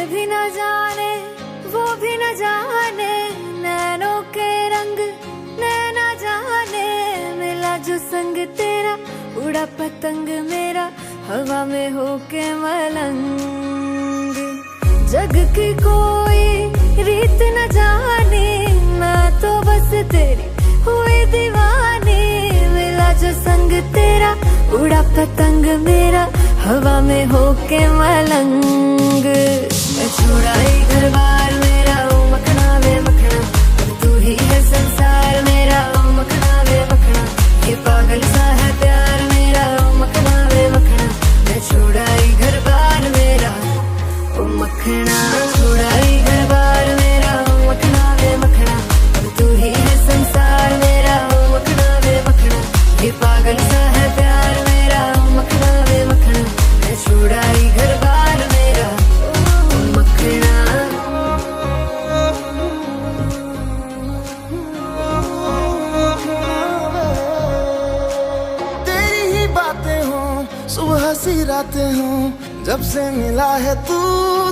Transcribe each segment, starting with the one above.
भी न जाने वो भी न जाने, नैनों के रंग नैना जाने, मिला जो संग तेरा उड़ा पतंग मेरा हवा में होके मलंग। जग की कोई रीत न जाने, मैं तो बस तेरी हुई दीवानी, मिला जो संग तेरा उड़ा पतंग मेरा हवा में होके मलंग। मैं छुड़ाई घर बार मेरा ओ मखना वे मखना, तू ही है संसार मेरा ओ मखना वे मखना, ये पागल सा है प्यार मेरा ओ मखना वे मखना। मैं छुड़ाई घर बार मेरा ओ मखना, छुड़ाई घर बार मेरा ओ मखना वे मखना, तू ही है संसार मेरा ओ मखना वे मखना, ये पागल सा है प्यार मेरा ओ मखना वे मखना। मैं छुड़ाई घर बार मेरा ओ मखना। तेरी ही बातें हों सुबह सी रातें हों, जब से मिला है तू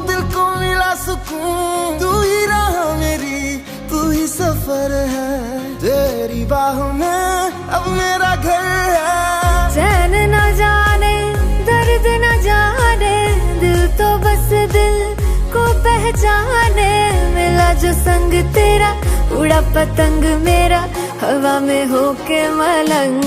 दिल को मिला सुकून। तू ही राह मेरी तू ही सफर है, तेरी बाहों में अब मेरा घर है। चैन न जाने दर्द न जाने, दिल तो बस दिल को पहचाने, मिला जो संग तेरा उड़ा पतंग मेरा हवा में होके मलंग।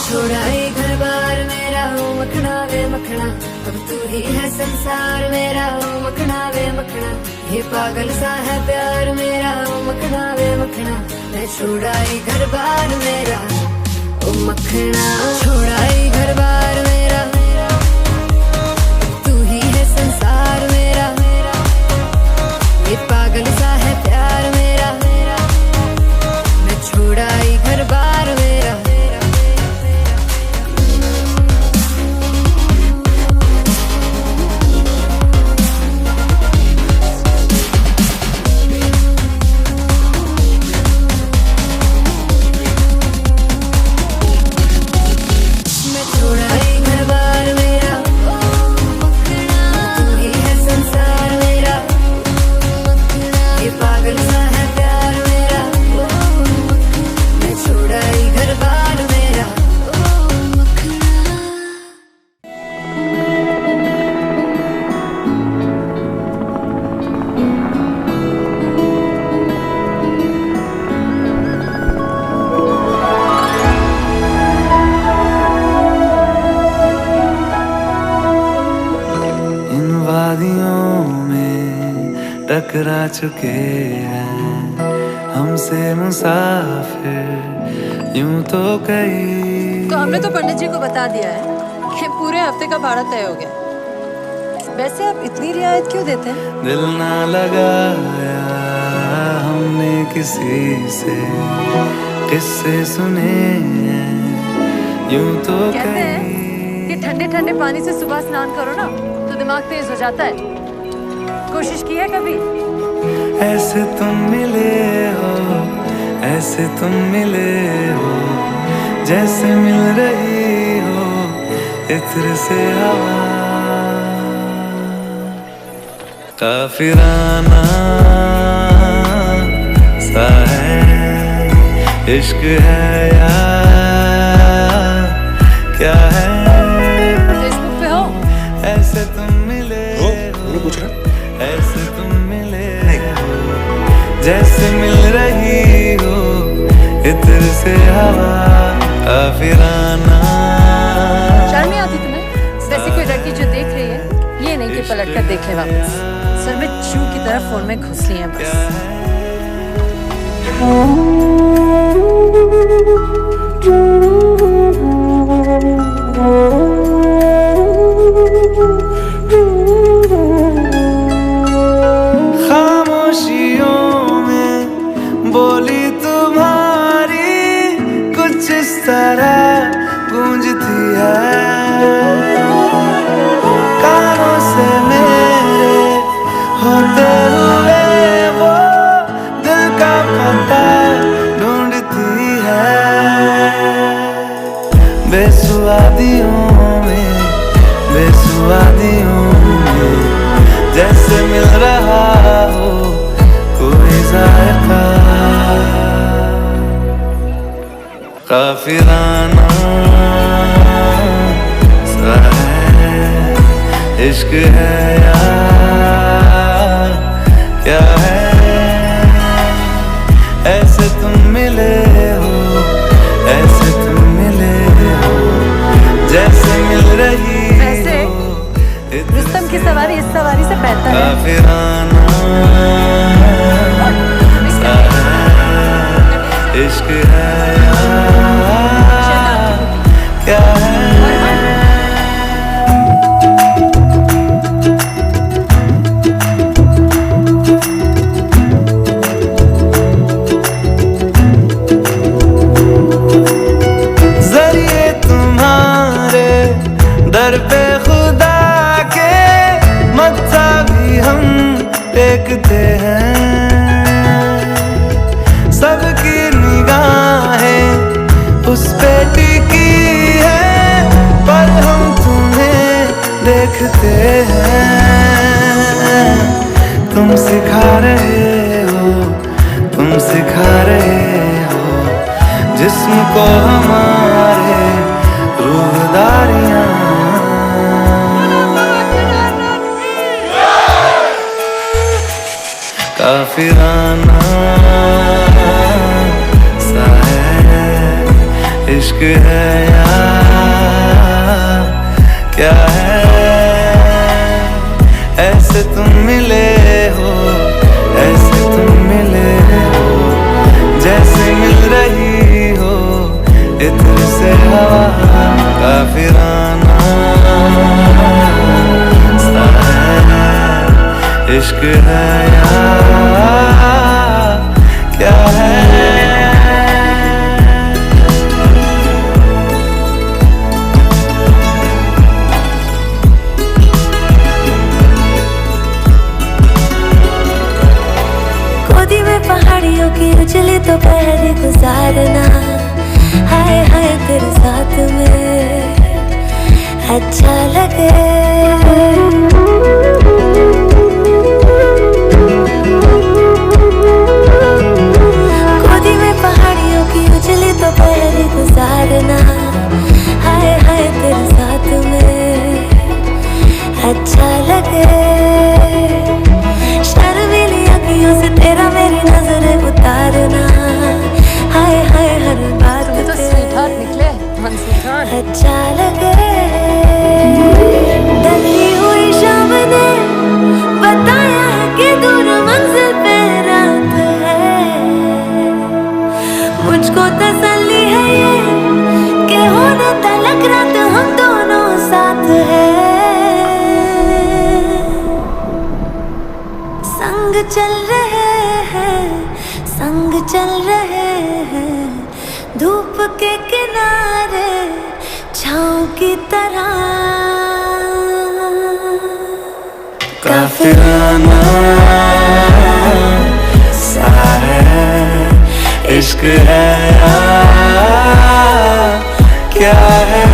छुड़ाई घर बार मेरा ओ मखना वे मखना, अब तू ही है संसार मेरा ओ मखना वे मखना, ये पागल सा है प्यार मेरा ओ मखना वे मखना। मैं छुड़ाई घर बार मेरा ओ मखना, छुड़ाई घर बार मेरा, तू ही है संसार मेरा, ये पागल सा है प्यार मेरा। मैं छुड़ाई घर बार मेरा। टकरा चुके हैं हमसे मुसाफिर यूं तो कई। तो हमने तो पंडित जी को बता दिया है कि पूरे हफ्ते का भाड़ा तय हो गया। वैसे आप इतनी रियायत क्यों देते हैं? दिल ना लगाया हमने किसी से, किस्से सुने यूं तो कहते हैं कि ठंडे ठंडे पानी से सुबह स्नान करो ना तो दिमाग तेज हो जाता है। कोशिश की है कभी? ऐसे तुम मिले हो, ऐसे तुम मिले हो, जैसे मिल रही हो इत्र से हवा। काफिराना सा है इश्क है या क्या है? फेसबुक पे हो? ऐसे तुम मिले हो, पूछ रहा ऐसे तुम मिले हो, जैसे मिल रही हो इत्र से हवा। काफिराना। शर्म नहीं आती तुम्हें? वैसे कोई लड़की जो देख रही है ये नहीं कि पलट कर देख ले वापस, सर में चू की तरह फोन में घुस ली है बस। खामोशियों में बोली तुम्हारी कुछ इस तरह गूंजती है, कानों से मेरे होते हुए वो दिल का पता ढूंढती है। बेसुआदियों काफिराना सा है इश्क है यार क्या है ऐसे तुम मिले हो ऐसे तुम मिले हो जैसे मिल रही वैसे रुस्तम की सवारी इस सवारी से बेहतर है। काफिराना सा है इश्क है यार क्या है जरिए तुम्हारे दर पे खुदा के मत्था भी हम टेकते हैं सबकी निगाहें उस पे टिकी है पर हम तुम्हें देखते हैं तुम सिखा रहे हो जिस्म को हमारे रूहदारियां काफिराना सा है इश्क है यार क्या है ऐसे तुम मिले हो ऐसे तुम मिले हो जैसे मिल रही हो इत्र से हवा काफिराना सा है इश्क है यार क्या है गोदी में पहाड़ियों की उजली तो पहले गुजारना हाय हाय तेरे साथ में अच्छा लगे गोदी में पहाड़ियों की उजली तो पहले गुजारना हाय हाय तेरे साथ में अच्छा लगे शर्मीली अखियों से तेरा मेरी नजरें उतारना हाय हाय हर बात तुम तो स्वीटहार्ट निकले मनसीहान। अच्छा लगे ढली हुई शाम ने बताया है कि दूर मंजिल पे रात है मुझको तसल्ली है ये कि होने तलक रात हम दोनों साथ है संग चल रहे हैं धूप के किनारे छाँव की तरह काफिराना सा है इश्क है यार क्या है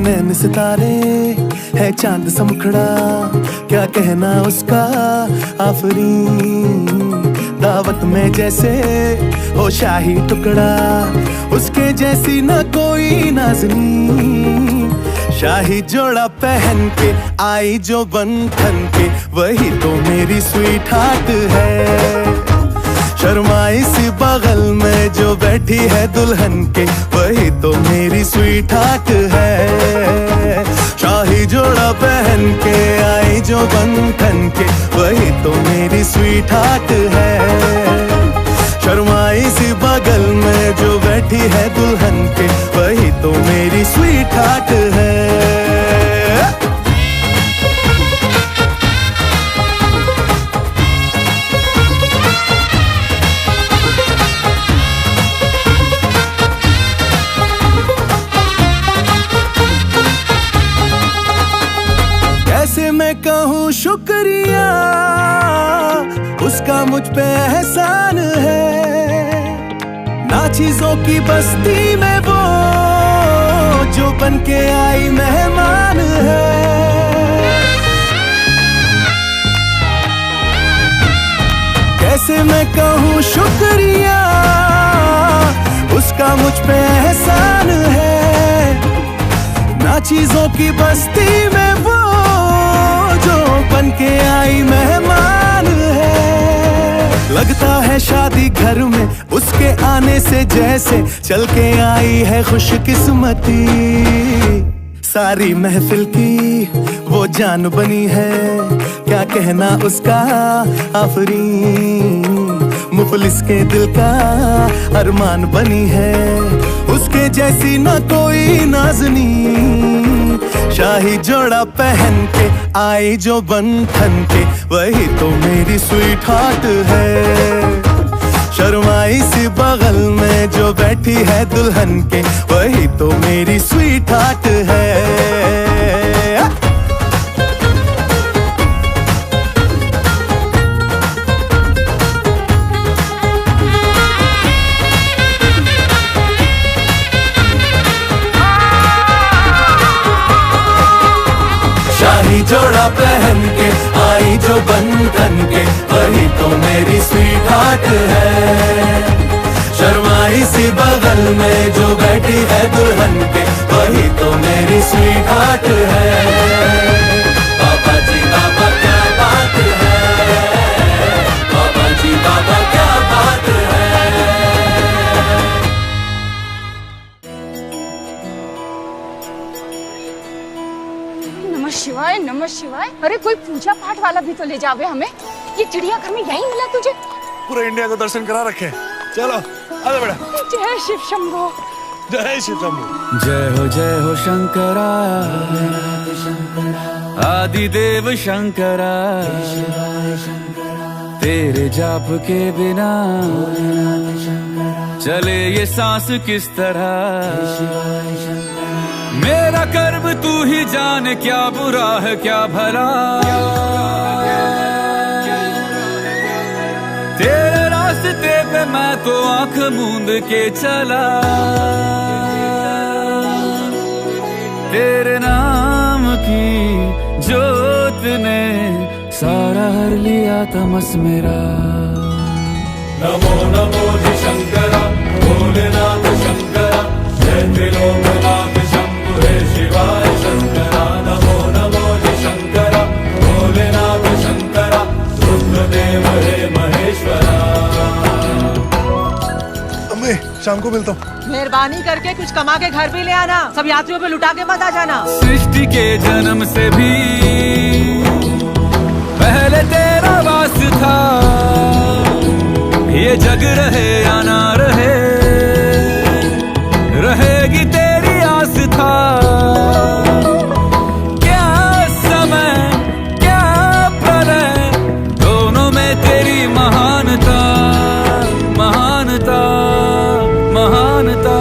नैन सितारे है चांद सा मुखड़ा क्या कहना उसका आफरीन दावत में जैसे हो शाही टुकड़ा उसके जैसी न कोई नाज़नीन शाही जोड़ा पहन के आई जो बन ठन के वही तो मेरी स्वीट हार्ट है शर्माई सी बगल में जो बैठी है दुल्हन के वही तो मेरी स्वीट हार्ट है शाही जोड़ा पहन के आई जो बन ठन के वही तो मेरी स्वीट हार्ट है शर्माई सी बगल में जो बैठी है दुल्हन के वही तो मेरी स्वीट उसका मुझ पे एहसान है। ना चीजों की बस्ती में वो जो बन के आई मेहमान है। कैसे मैं कहूँ शुक्रिया, उसका मुझ पे एहसान है। ना चीजों की बस्ती में वो जो बन के आई मेहमान है। लगता है शादी घर में उसके आने से जैसे चल के आई है खुशकिस्मती। सारी महफिल की वो जान बनी है, क्या कहना उसका आफरीन। मुफलिस के दिल का अरमान बनी है, उसके जैसी ना कोई नाज़नी। शाही जोड़ा पहन के आई जो बंधन के, वही तो मेरी स्वीट हार्ट है। शर्माई सी बगल में जो बैठी है दुल्हन के, वही तो मेरी स्वीट हार्ट है। शाही जोड़ा पहन के आई जो बंधन के, वही तो मेरी स्वीट हार्ट है। शर्माई सी बगल में जो बैठी है दुल्हन के, वही तो मेरी स्वीट हार्ट है। बाबा जी बाबा क्या बात है, बाबा जी बाबा क्या बात है। नमः शिवाय नमः शिवाय। अरे कोई पूजा पाठ वाला भी तो ले जावे हमें। ये चिड़ियाघर में यही मिला तुझे? पूरे इंडिया को दर्शन करा रखे। चलो आजा बेटा। जय शिव शंभो। जय शिव शंभो। जय हो शंकरा, आदिदेव शंकरा। तेरे जाप के बिना चले ये सांस किस तरह। मेरा कर्म तू ही जाने, क्या बुरा है क्या भला। तेरे रास्ते पे मैं तो आंख मूंद के चला। तेरे नाम की जोत ने सारा हर लिया तमस मेरा। नमो नमो जी शंकरा, भोलेनाथ शंकरा। जय त्रिलोकनाथ शंभु हे शिवाय शंकरा। नमो नमो जी शंकरा, भोलेनाथ शंकरा। रुद्रदेव हे महेश्वरा। अम्मी शाम को मिलता हूँ। मेहरबानी करके कुछ कमा के घर भी ले आना, सब यात्रियों पे लुटा के मत आ जाना। सृष्टि के जन्म से भी पहले तेरा वास था। ये जग रहे या ना रहे, रहेगी तेरी आस था। क्या समय क्या प्रलय, दोनों में तेरी महानता महानता महानता।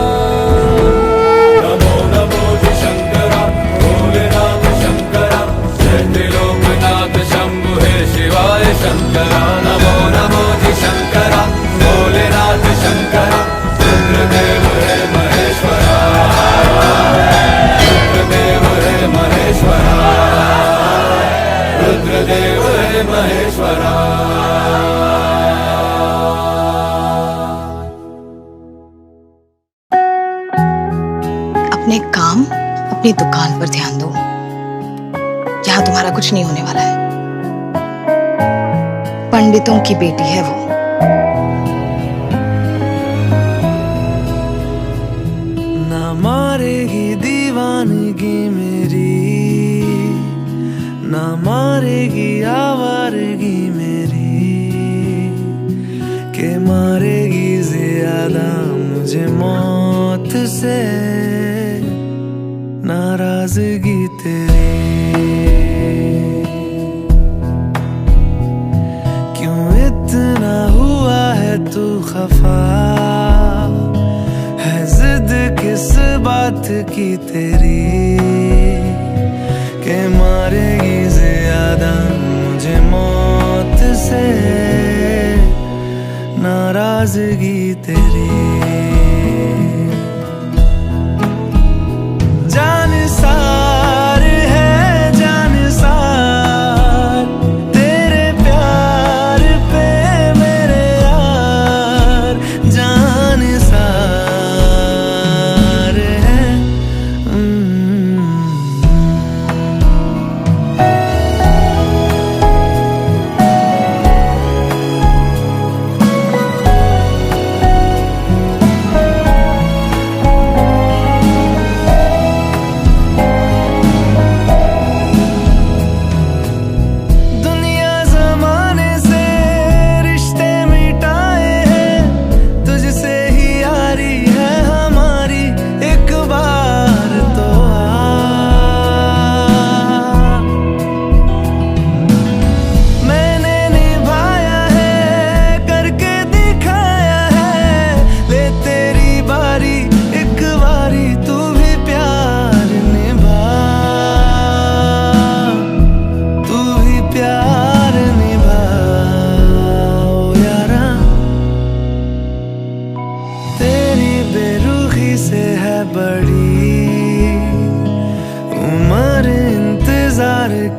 नमो नमो जी शंकरा, भोलेनाथ शंकरा। जय त्रिलोकनाथ शंभु हे शिवाय शंकरा। नमो नमो जी शंकरा, भोलेनाथ शंकरा। रुद्रदेव हे महेश्वरा, रुद्रदेव हे महेश्वरा, रुद्रदेव हे महेश्वरा। अपने काम अपनी दुकान पर ध्यान दो, यहाँ तुम्हारा कुछ नहीं होने वाला है। पंडितों की बेटी है वो। ना मारेगी दीवानगी मेरी, ना मारेगी आवारगी मेरी, के मारेगी ज्यादा मुझे मौत से नाराजगी तेरी। क्यों इतना हुआ है तू खफा, है जिद किस बात की तेरी, के मारेगी ज्यादा मुझे मौत से नाराजगी तेरी जान सार है जान सार तेरे प्यार पे मेरे यार जान सार है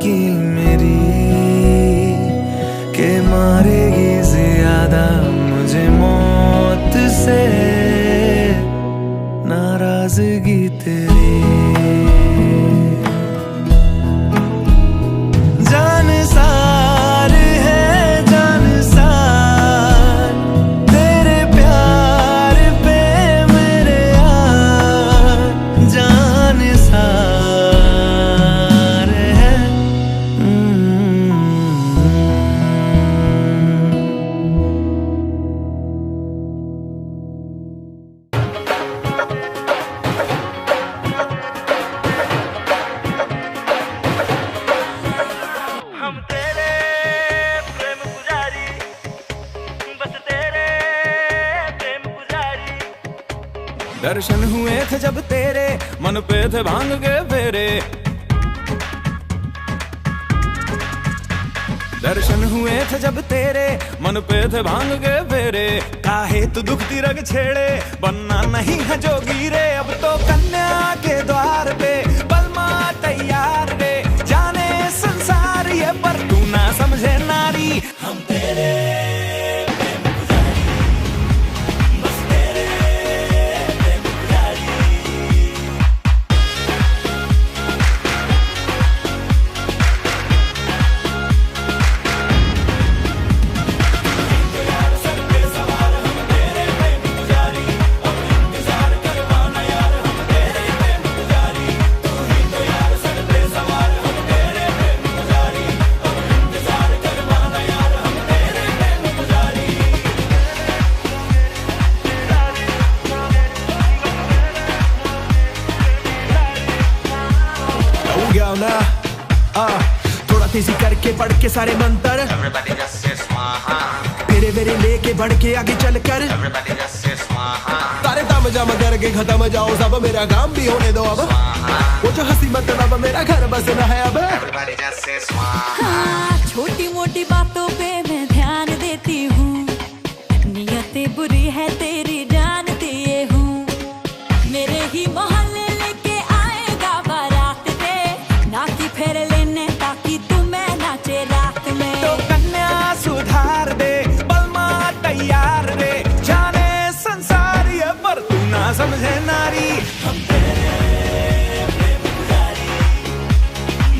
की मेरी के मारेगी ज्यादा मुझे मौत से नाराजगी तेरी जान सार है जान सार तेरे प्यार पे मेरे यार जान सार दर्शन हुए थे जब तेरे मन पे थे भांग के फेरे दर्शन हुए थे जब तेरे मन पे थे भांग के फेरे काहे तू दुखती रग छेड़े बनना नहीं है जोगी रे अब तो कन्या के द्वार पे बलमा तैयार रे जाने संसार ये पर तू ना समझे नारी हम तेरे थोड़ा तेजी करके पढ़ के सारे मंत्र फेरे वेरे लेके बढ़ के आगे चल कर तारे ताम जाम करके खत्म जाओ सब मेरा काम भी होने दो अब वो जो हंसी मतलब मेरा घर बसना है अब हाँ, छोटी मोटी बातों पे मैं ध्यान देती हूँ नियतें बुरी है तेरी जानती हूँ मेरे ही मोहल्ले लेके आएगा बारात पे नाती फेर लेने ताकि तुम्हें नाचे रात में तो कन्या सुधार दे बलमा तैयार रे जाने संसार ये पर तू ना समझे नारी हम तेरे प्रेम पुजारी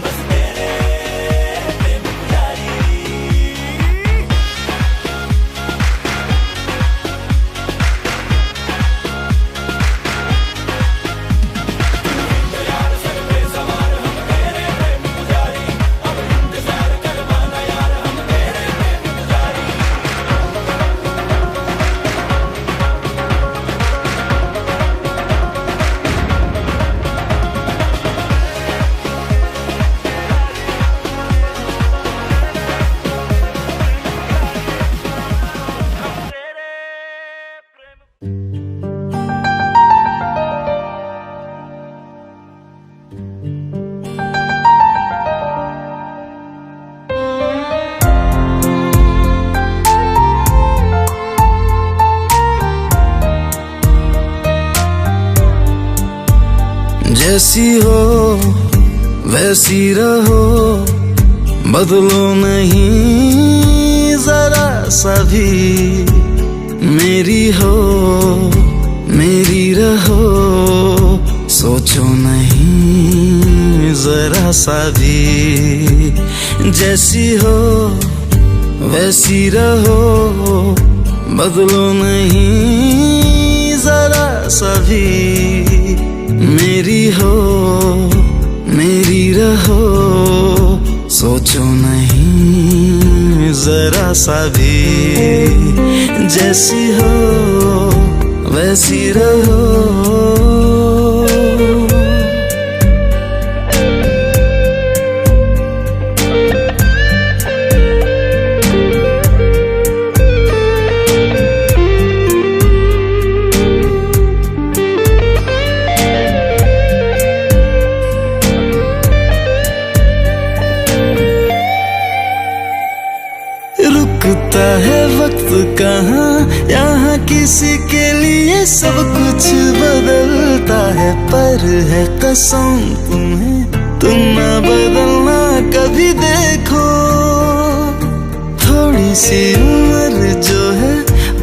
बस तेरे प्रेम पुजारी जैसी हो वैसी रहो, बदलो नहीं जरा सा भी। मेरी हो मेरी रहो, सोचो नहीं जरा सा भी। जैसी हो वैसी रहो, बदलो नहीं जरा सा भी। मेरी हो मेरी रहो, सोचो नहीं जरा सा भी। जैसी हो वैसी रहो। रुकता है वक्त कहाँ, यहाँ किसी के लिए सब कुछ बदलता है। पर है कसम तुम्हें, तुम ना बदलना कभी। देखो थोड़ी सी उम्र जो है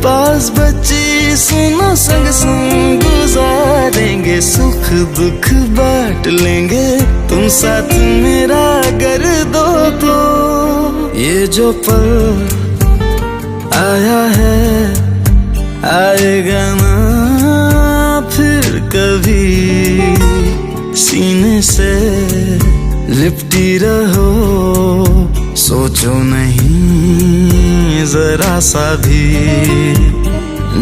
पास बची, सुनो संग संग गुजारेंगे। सुख दुख बांट लेंगे, तुम साथ मेरा कर दो तो। ये जो पल आया है आएगा ना फिर कभी। सीने से लिपटी रहो, सोचो नहीं जरा सा भी।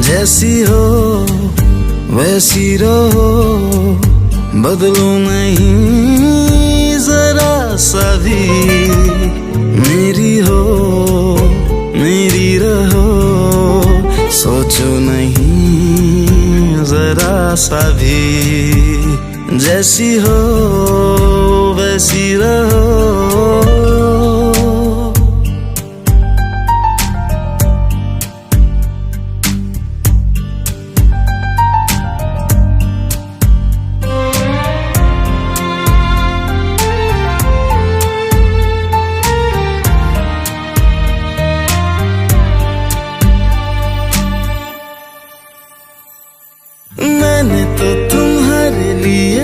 जैसी हो वैसी रहो, बदलो नहीं जरा सा भी। मेरी हो मेरी रहो, सोचो नहीं जरा सा भी। जैसी हो वैसी रहो। मैंने तो तुम्हारे लिए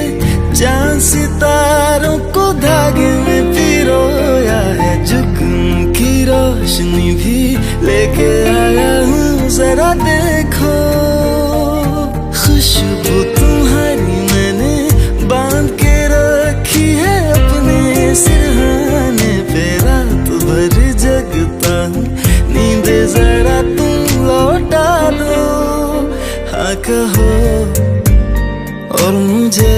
चांद सितारों को धागे में पिरोया है। जुगनू की रोशनी भी लेके आया हूँ, जरा देखो। खुशबू तुम्हारी मैंने बांध के रखी है अपने सिरहाने पे। रात भर जगता हूँ, नींदे जरा तुम लौटा दो। हाँ कहो और मुझे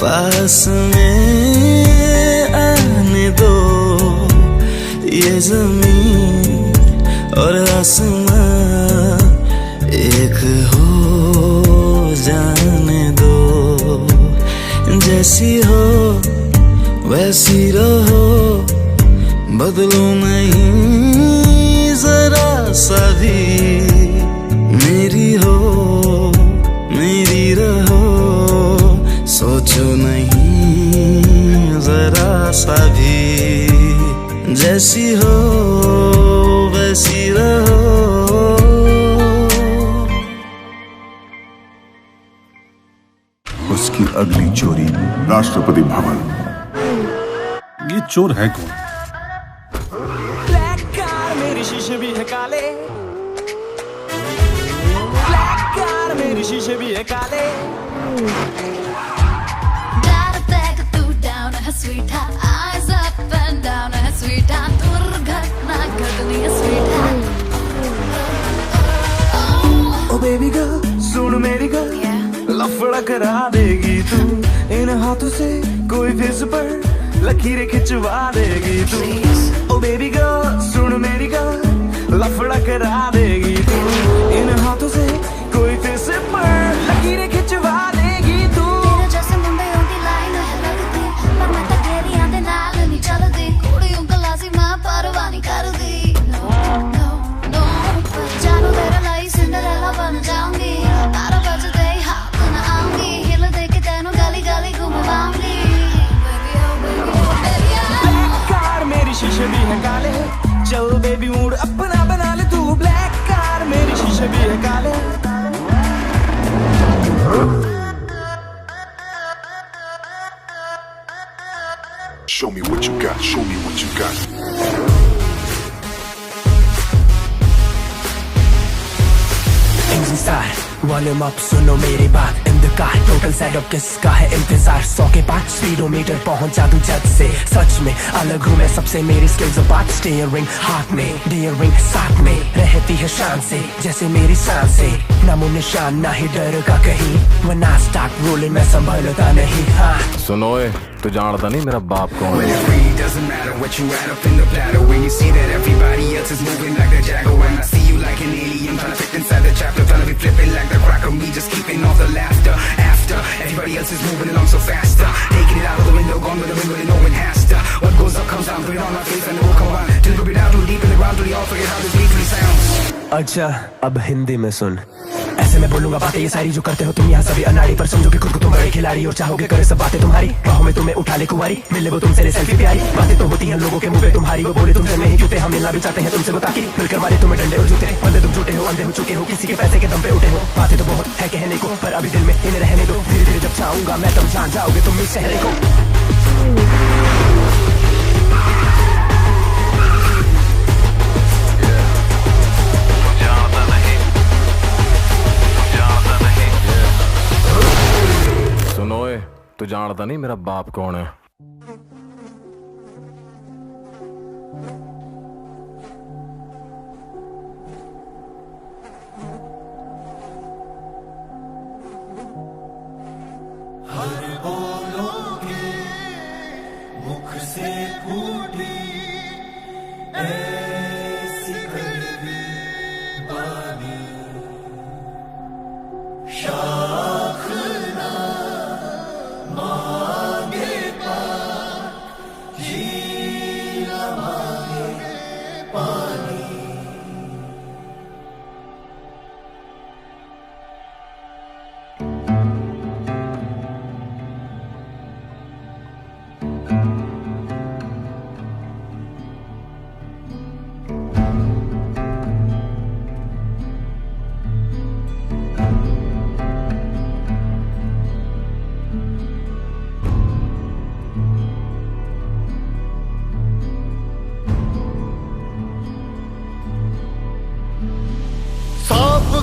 पास में आने दो। ये जमीन और आसमां एक हो जाने दो। जैसी हो वैसी रहो, बदलो नहीं जरा सा भी। मेरी हो मेरी रहो, सोचो नहीं जरा सा भी। जैसी हो वैसी रहो। उसकी अगली चोरी राष्ट्रपति भवन। ये चोर है कौन? ब्लैक कार मेरी शीशे भी है काले, ब्लैक कार मेरी शीशे भी है काले। Sweetheart, eyes up and down, sweetheart, दुर्घटना घटनी है sweetheart. ओ बेबी गर्ल सुन मेरी गर्ल, लफड़ा करा देगी तू। इन हाथों से कोई फेस पर लकीरें खिंचवा देगी तू। ओ बेबी गर्ल सुन मेरी गर्ल, लफड़ा करा देगी तू। इन हाथों से कोई फेस पर लकीरें खिंचवा देगी तू। तेरे जैसे मुंडे उनकी लाइन है लगती, पर मैं तो तेरी आंखें नाल नहीं चलती। कुड़ियों का लाजिमा परवाह नहीं करती। No, no, no, जानू तेरा लाई सिंडरेला बन जाऊंगी। 12 बजते ही हाथ न आऊंगी, हिल दे के तेनों गली वॉल्यूम अप सुनो मेरी बात in the car total setup किसका है इंतजार 100 के 5 स्पीडोमीटर पहुंचा दूं जज से सच में अलग हूँ मैं सबसे मेरी स्किल्स अपार्ट स्टीयरिंग हाथ में डियरिंग साथ में रहती है शान से जैसे मेरी सांसें नामो निशान ना ही डर का कहीं when I start rolling मैं संभलता नहीं हाँ सुनो तू जानता नहीं मेरा बाप कौन है doesn't matter what you add up in the platter when you see that everybody else is moving like the Jaguar and I see you like an alien trying to fit inside the chapter trying to be flipping like the crack of me just keeping all the laughter after everybody else is moving along so faster taking it out of the window gone with the wind but no one has to what goes up comes down put it on my face and it will come on till we be down too deep in the ground till we all forget how this beat really sounds अच्छा अब हिंदी में सुन ऐसे मैं बोलूंगा बातें ये सारी जो करते हो तुम यहाँ सभी अनाड़ी पर समझो कि खुद को तुम बड़े खिलाड़ी और चाहोगे करे सब बातें तुम्हारी बाहों में तुम्हें उठा ले कुंवारी मिले वो तुमसे सेल्फी प्यारी बातें तो होती हैं लोगों के मुंह पे तुम्हारी वो बोले तुमसे नहीं क्यों हम मिलना भी चाहते हैं तुमसे बता के मिलकर वाले तुम्हें डंडे और जूते बंदे तुम झूठे हो अंधे हो चुके हो किसी के पैसे के दम पे उठे हो बातें तो बहुत है कहने को पर अभी दिल में इन्हें रहने दो धीरे धीरे जब चाहूंगा मैं तब जान जाओगे तुम इस चेहरे को तू जानता नहीं मेरा बाप कौन है हर बोलोगे मुख से फूटी ऐसी कड़वी बानी शाख ना मांगे पानी जी ना मांगे पानी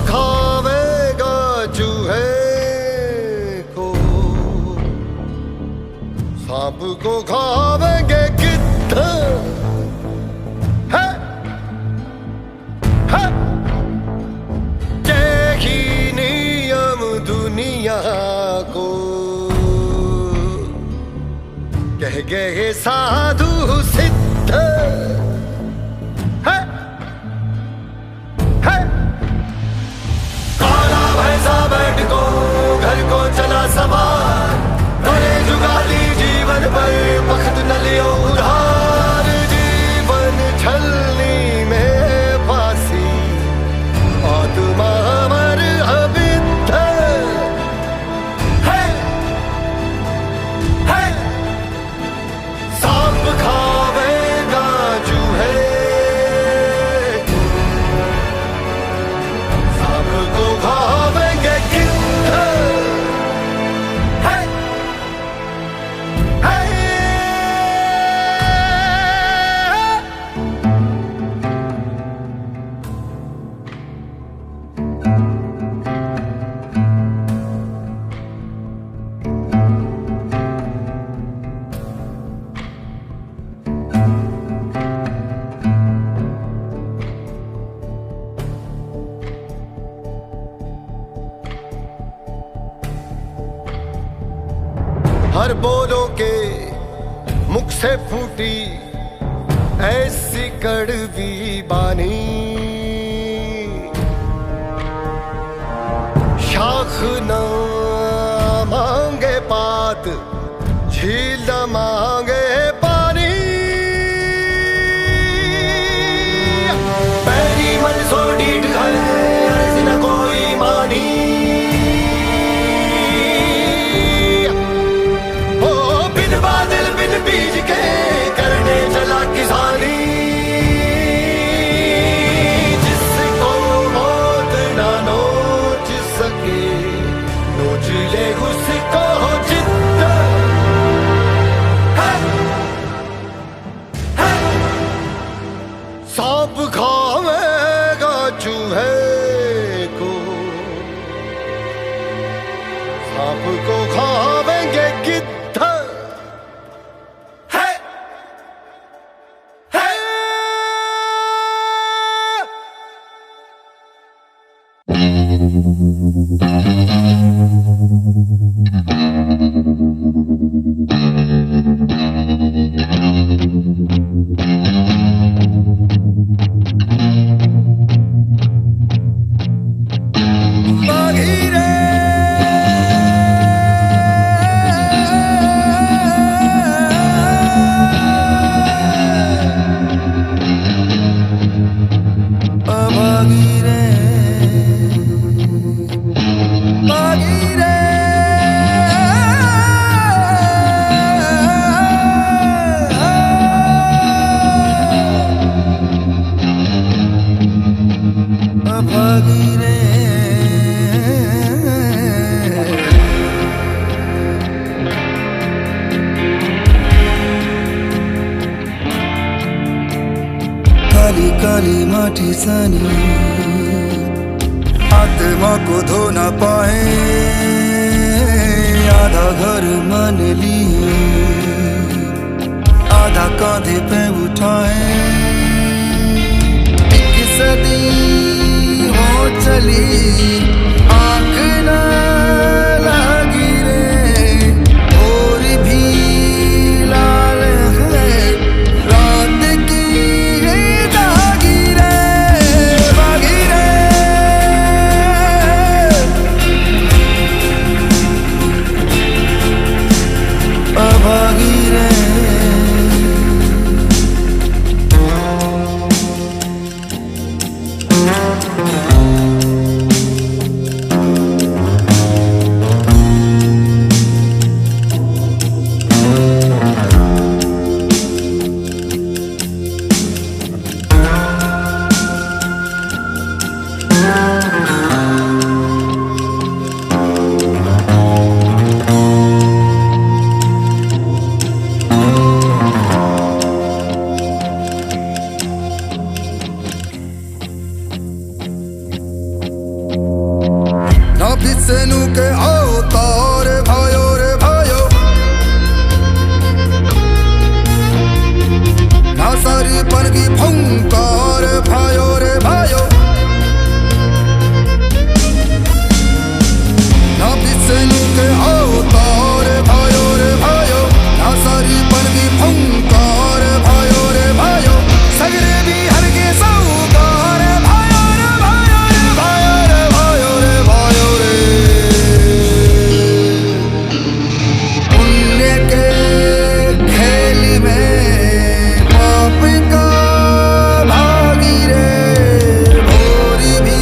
खावेगा चूहे को सांप को खावेंगे कितने है यही नियम दुनिया को कह गए साधु सिद्ध बैठ को घर को चला सवार करे जुगाली जीवन पर वक्त न लियो उधार जीवन छलनी में फांसी आत्मा अमर अविद्ध है सांप खावेगा चूहे सांप को खावेंगे हर बोलों के मुख से फूटी ऐसी कड़वी बानी शाख न मांगे पात झील न मांगे पानी पैरी मन सो डीठ न कोई मानी बादल बिन बीज के करने चला किसानी जिसको मौत ना नोच सके नोच ले उसको जिंदा सांप खावेगा चूहे को सबको खावेंगे गिद्ध। काली काली माटी सानी आत्मा को धो ना पाए, आधा घर मान लिए आधा कांधे पे उठाए। एक सदी हो चली आंख ना लगी रे, और भी लाल है रात की दागी रे, बागी रे। अभागी रे बिसनु के अवतार भयो रे भयो, नासारी पर की फंकार भयो रे भयो। ना बिसनु के अवतार भयो रे भयो, नासारी पर की फंकार भयो रे भयो। सगरे भी हर के सौकार भयो रे भयो रे भयो रे भयो रे भयो रे। पुण्य के खेल में पाप का भागी रे, भोरी भी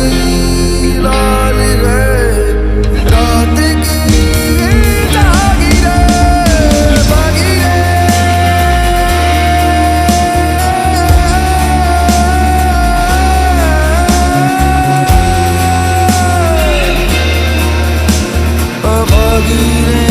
लाल रे रात की जागी रे, बागी रे। अभागी रे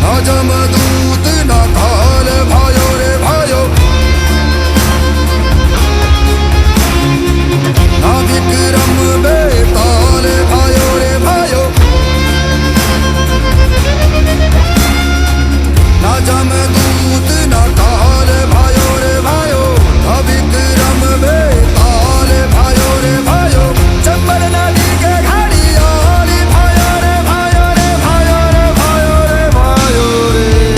ना जमदूत ना काल भयो रे भयो, ना विक्रम बेताल भयो रे भयो, ना जमदूत ना काल भयो रे भयो, ना विक्रम बेताल भयो रे भयो। चंबल नदी के घड़ियाल भयो रे भयो रे भयो रे भयो रे भयो रे।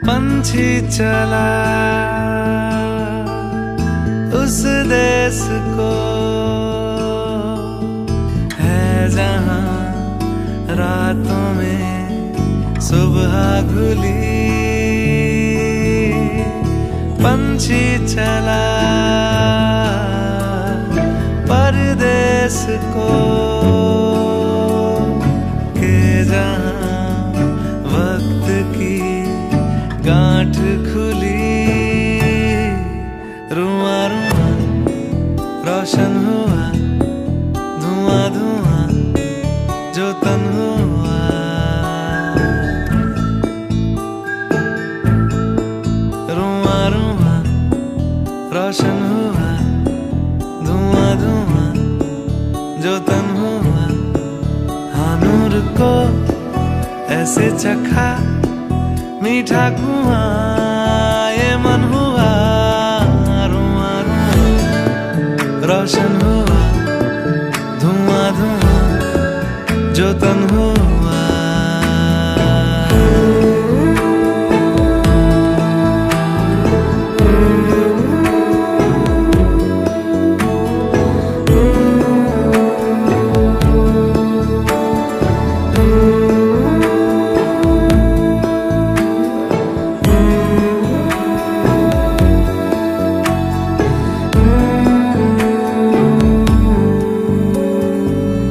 पंछी चला उस देश को है जहां रातों में सुबह घुली। पंछी चला परदेश को के जहां वक्त की गांठ खुली। रुआ रुआ रोशन हुआ धुआं धुआं जो तन हुआ। रुआ रुआ रोशन हुआ धुआं धुआं जो तन हुआ। हाँ नूर को ऐसे चखा मीठा कुआं ये मन हुआ। रुआ रुआ रोशन हुआ धुआं धुआं जो तन हुआ।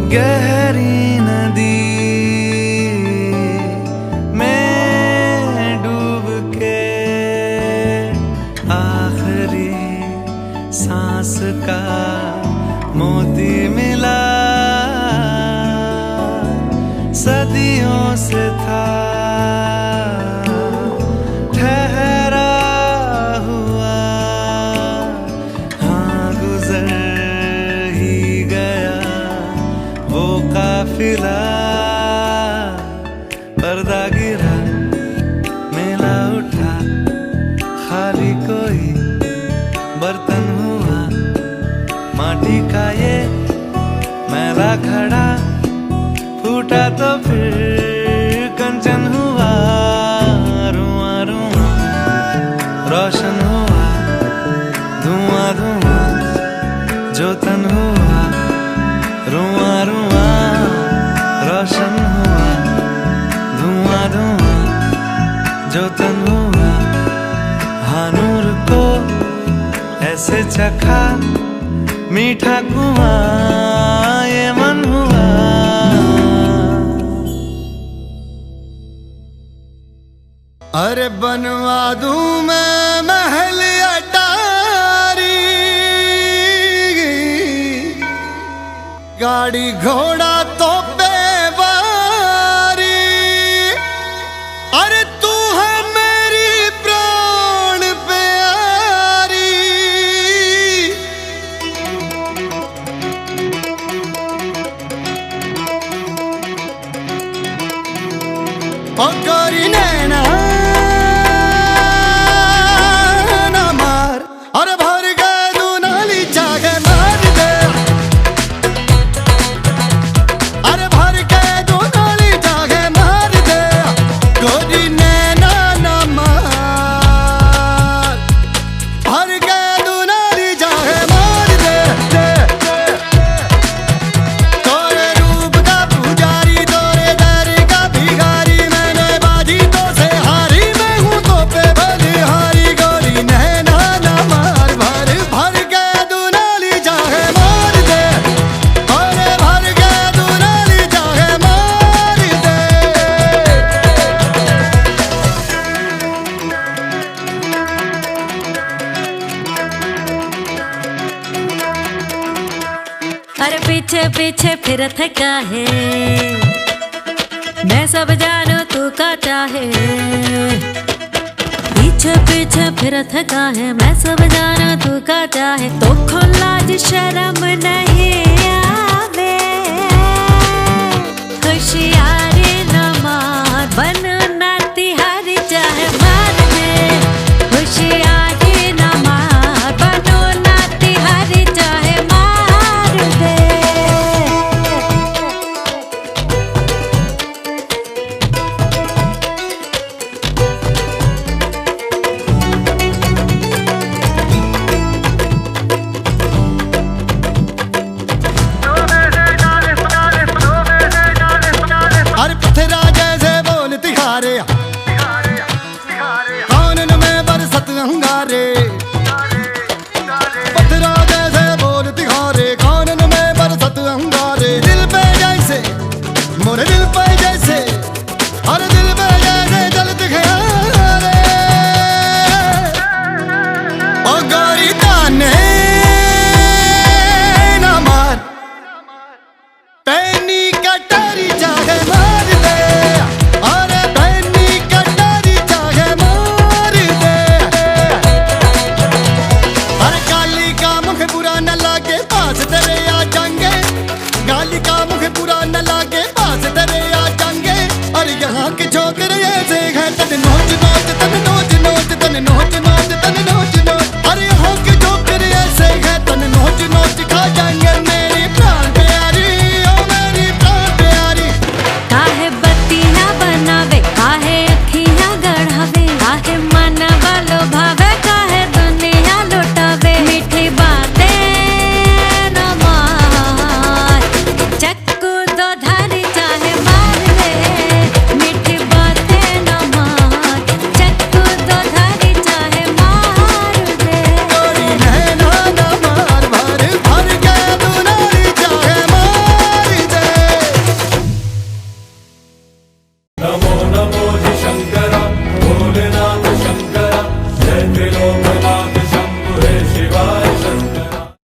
गहरी नदी में डूब के आखिरी सांस का मोती मिला। सदियों से था ठहरा हुआ। हाँ गुजर ही गया वो काफिला। पर्दा गिरा मेला उठा खाली कोई बर्तन हुआ। माटी का ये मैला घड़ा फूटा तो फिर कंचन हुआ। रुआ रुआ रोशन हुआ धुआं धुआं जो तन हुआ। रुआ रुआ रोशन हुआ धुआं धुआं जो तन हुआ। हाँ नूर को ऐसे चखा मीठा कुआं ये मन हुआ। अरे बनवा दूं मैं महल अटारी, गाड़ी घोड़ा तो बेवारी। अरे तू है मेरी प्राण प्यारी। ओ गोरी नैना ना मार, अरे भर गए तू नाली जाके मार दे। अरे भर गए तू नाली जाके मार दे। गोरी नैना ना मार, भर गए तू नाली जाके मार दे। तोरे रूप का पुजारी, तोरे दर का भिखारी, मैंने बाजी तो से हारी, मैं हूँ तो पे बलिहारी। गोरी नैना ना मार, भर भर गए तू नाली जाके मार दे। अरे भर गए तू नाली जाके मार दे। अरे पीछे पीछे फिरत का है, मैं सब जानू तू का चाहे। पीछे पीछे फिरत का है, मैं सब जानू तू का चाहे। तो लाज शर्म नहीं आवे, होशियारी न मार, बन ना तिहारी चाहे मार दे। होशियारी न मार, बनो ना तिहारी चाहे मार दे। सिखारे कानन में बरसत अंगारे पत्थरा जैसे बोल तिहारे कानन में बरसत अंगारे दिल पे जैसे मोरे दिल पे